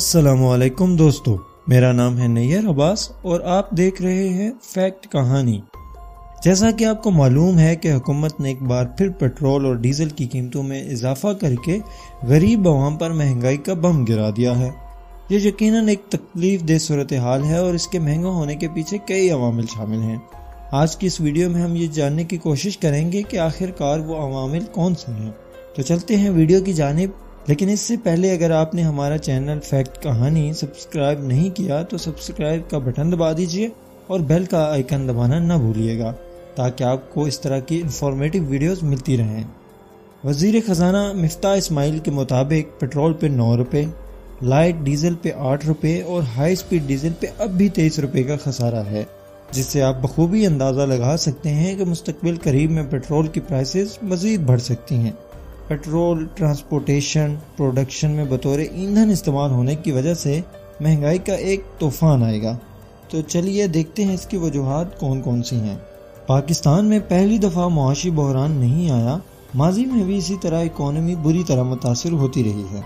السلام علیکم دوستو، میرا نام ہے نییر عباس اور آپ دیکھ رہے ہیں فیکٹ کہانی۔ جیسا کہ آپ کو معلوم ہے کہ حکومت نے ایک بار پھر پیٹرول اور ڈیزل کی قیمتوں میں اضافہ کر کے غریب عوام پر مہنگائی کا بم گرا دیا ہے۔ یہ یقیناً ایک تکلیف دہ صورتحال ہے اور اس کے مہنگا ہونے کے پیچھے کئی عوامل شامل ہیں۔ آج کی اس ویڈیو میں ہم یہ جاننے کی کوشش کریں گے کہ آخر کار وہ عوامل کون سے ہیں۔ تو چلتے ہیں ویڈیو کی جانب، لیکن اس سے پہلے اگر آپ نے ہمارا چینل فیکٹ کہانی سبسکرائب نہیں کیا تو سبسکرائب کا بٹن دبا دیجئے اور بیل کا آئیکن دبانا نہ بھولیے گا تاکہ آپ کو اس طرح کی انفارمیٹیو ویڈیوز ملتی رہیں۔ وزیر خزانہ مفتاح اسماعیل کے مطابق پیٹرول پہ 9 روپے، لائٹ ڈیزل پہ 8 روپے اور ہائی سپیڈ ڈیزل پہ اب بھی 23 روپے کا خسارہ ہے، جس سے آپ بخوبی اندازہ لگا سکتے ہیں کہ مستقبل قریب میں پیٹرول کی پرائسز مزید بڑھ سکتی ہیں۔ پیٹرول ٹرانسپورٹیشن پروڈکشن میں بطور ایندھن استعمال ہونے کی وجہ سے مہنگائی کا ایک طوفان آئے گا۔ تو چلیے دیکھتے ہیں اس کی وجوہات کون کون سی ہیں۔ پاکستان میں پہلی دفعہ معاشی بحران نہیں آیا، ماضی میں بھی اسی طرح اکانومی بری طرح متاثر ہوتی رہی ہے،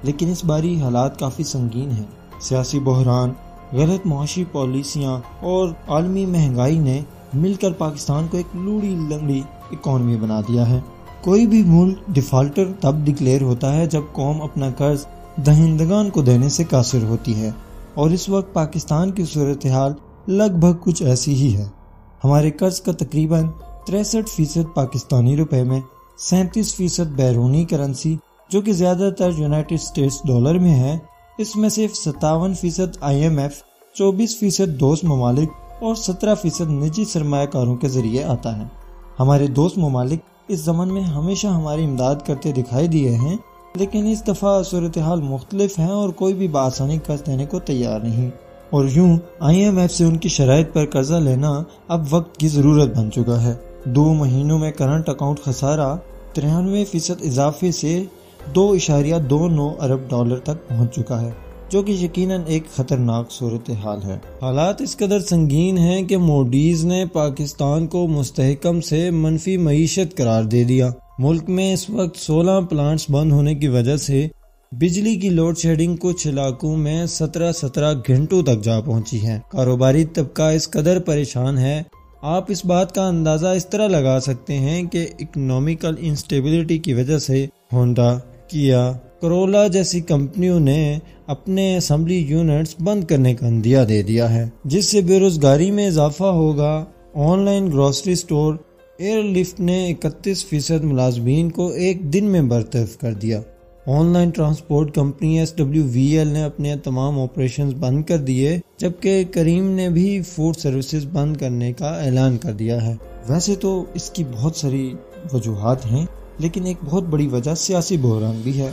لیکن اس باری حالات کافی سنگین ہیں۔ سیاسی بحران، غلط معاشی پالیسیاں اور عالمی مہنگائی نے مل کر پاکستان کو ایک لوڑی لنگڑی اکانومی بنا دیا ہے۔ کوئی بھی ملک ڈیفالٹر تب ڈکلیئر ہوتا ہے جب قوم اپنا قرض دہندگان کو دینے سے قاصر ہوتی ہے، اور اس وقت پاکستان کی صورتحال لگ بھگ کچھ ایسی ہی ہے۔ ہمارے قرض کا تقریباً 63% پاکستانی روپے میں، 37% بیرونی کرنسی جو کہ زیادہ تر یونائٹڈ اسٹیٹس ڈالر میں ہے، اس میں صرف 57% IMF، 24% دوست ممالک اور 17% نجی سرمایہ کاروں کے ذریعے آتا ہے۔ ہمارے دوست ممالک اس زمن میں ہمیشہ ہماری امداد کرتے دکھائی دیے ہیں، لیکن اس دفعہ صورتحال مختلف ہیں اور کوئی بھی بآسانی قرض دینے کو تیار نہیں، اور یوں IMF سے ان کی شرائط پر قرضہ لینا اب وقت کی ضرورت بن چکا ہے۔ 2 مہینوں میں کرنٹ اکاؤنٹ خسارہ 93% اضافے سے 2.29 ارب ڈالر تک پہنچ چکا ہے، جو کہ یقیناً ایک خطرناک صورتحال ہے۔ حالات اس قدر سنگین ہیں کہ موڈیز نے پاکستان کو مستحکم سے منفی معیشت قرار دے دیا۔ ملک میں اس وقت 16 پلانٹس بند ہونے کی وجہ سے بجلی کی لوڈ شیڈنگ کچھ علاقوں میں 17 گھنٹوں تک جا پہنچی ہے۔ کاروباری طبقہ اس قدر پریشان ہے، آپ اس بات کا اندازہ اس طرح لگا سکتے ہیں کہ اکنامیکل انسٹیبلٹی کی وجہ سے ہونڈا، کیا، کرولا جیسی کمپنیوں نے اپنے اسمبلی یونٹس بند کرنے کا عندیہ دے دیا ہے، جس سے بے روزگاری میں اضافہ ہوگا۔ Online grocery store Airlift نے 31% ملازمین کو ایک دن میں برطرف کر دیا۔ On line transport company SWVL نے اپنے تمام آپریشنز بند کر دیے، جبکہ کریم نے بھی فوڈ سروسز بند کرنے کا اعلان کر دیا ہے۔ ویسے تو اس کی بہت ساری وجوہات ہیں، لیکن ایک بہت بڑی وجہ سیاسی بحران بھی ہے۔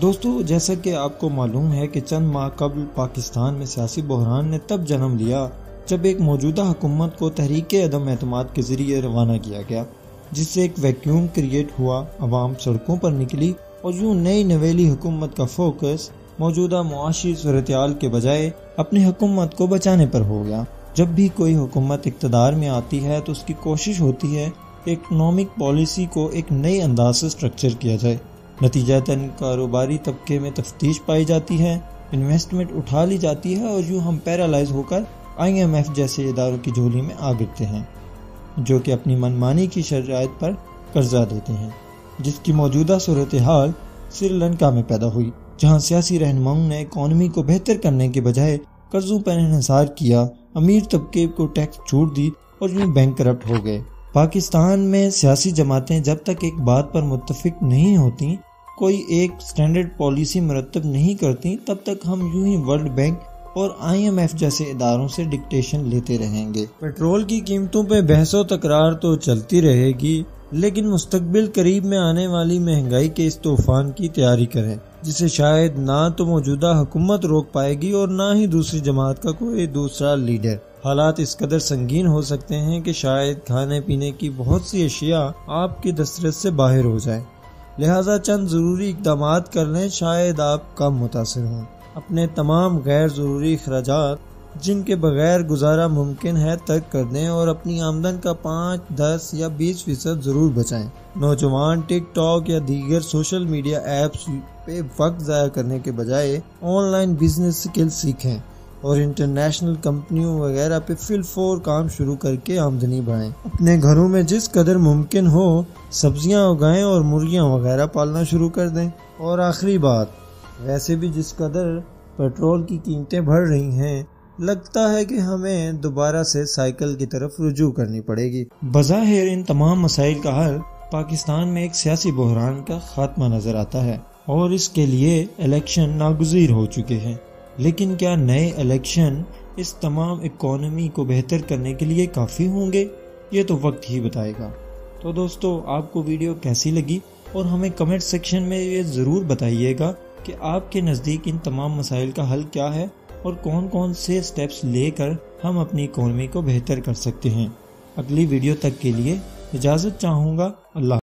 دوستو، جیسا کہ آپ کو معلوم ہے کہ چند ماہ قبل پاکستان میں سیاسی بحران نے تب جنم لیا جب ایک موجودہ حکومت کو تحریک عدم اعتماد کے ذریعے روانہ کیا گیا، جس سے ایک ویکیوم کریٹ ہوا، عوام سڑکوں پر نکلی اور یوں نئی نویلی حکومت کا فوکس موجودہ معاشی صورتحال کے بجائے اپنی حکومت کو بچانے پر ہو گیا۔ جب بھی کوئی حکومت اقتدار میں آتی ہے تو اس کی کوشش ہوتی ہے کہ اکنامک پالیسی کو ایک نئے انداز سے سٹرکچر کیا جائے۔ نتیجتاً کاروباری طبقے میں تفتیش پائی جاتی ہے، انویسٹمنٹ اٹھا لی جاتی ہے اور یوں ہم پیرالائز ہو کر IMF جیسے اداروں کی جھولی میں آ گرتے ہیں، جو کہ اپنی منمانی کی شرائط پر قرضہ دیتے ہیں، جس کی موجودہ صورتحال سری لنکا میں پیدا ہوئی، جہاں سیاسی رہنماؤں نے اکانومی کو بہتر کرنے کے بجائے قرضوں پر انحصار کیا، امیر طبقے کو ٹیکس چھوٹ دی اور یوں بینک کرپٹ ہو گئے۔ پاکستان میں سیاسی جماعتیں جب تک ایک بات پر متفق نہیں ہوتی، کوئی ایک سٹینڈرڈ پالیسی مرتب نہیں کرتی، تب تک ہم یوں ہی ورلڈ بینک اور IMF جیسے اداروں سے ڈکٹیشن لیتے رہیں گے۔ پیٹرول کی قیمتوں پہ بحث و تکرار تو چلتی رہے گی، لیکن مستقبل قریب میں آنے والی مہنگائی کے اس طوفان کی تیاری کریں، جسے شاید نہ تو موجودہ حکومت روک پائے گی اور نہ ہی دوسری جماعت کا کوئی دوسرا لیڈر۔ حالات اس قدر سنگین ہو سکتے ہیں کہ شاید کھانے پینے کی بہت سی اشیاء آپ کی دسترس سے باہر ہو جائیں، لہٰذا چند ضروری اقدامات کر لیں، شاید آپ کم متاثر ہوں۔ اپنے تمام غیر ضروری اخراجات جن کے بغیر گزارا ممکن ہے ترک کر دیں اور اپنی آمدن کا 5, 10 یا 20% ضرور بچائیں۔ نوجوان ٹک ٹاک یا دیگر سوشل میڈیا ایپس پہ وقت ضائع کرنے کے بجائے آن لائن بزنس سکل سیکھیں اور انٹرنیشنل کمپنیوں وغیرہ پہ فی الفور کام شروع کر کے آمدنی بڑھائیں۔ اپنے گھروں میں جس قدر ممکن ہو سبزیاں اگائیں اور مرغیاں وغیرہ پالنا شروع کر دیں۔ اور آخری بات، ویسے بھی جس قدر پیٹرول کی قیمتیں بڑھ رہی ہیں، لگتا ہے کہ ہمیں دوبارہ سے سائیکل کی طرف رجوع کرنی پڑے گی۔ بظاہر ان تمام مسائل کا حل پاکستان میں ایک سیاسی بحران کا خاتمہ نظر آتا ہے اور اس کے لیے الیکشن ناگزیر ہو چکے ہیں، لیکن کیا نئے الیکشن اس تمام اکانومی کو بہتر کرنے کے لیے کافی ہوں گے؟ یہ تو وقت ہی بتائے گا۔ تو دوستو، آپ کو ویڈیو کیسی لگی اور ہمیں کمنٹ سیکشن میں یہ ضرور بتائیے گا کہ آپ کے نزدیک ان تمام مسائل کا حل کیا ہے اور کون کون سے سٹیپس لے کر ہم اپنی اکانومی کو بہتر کر سکتے ہیں۔ اگلی ویڈیو تک کے لیے اجازت چاہوں گا۔ اللہ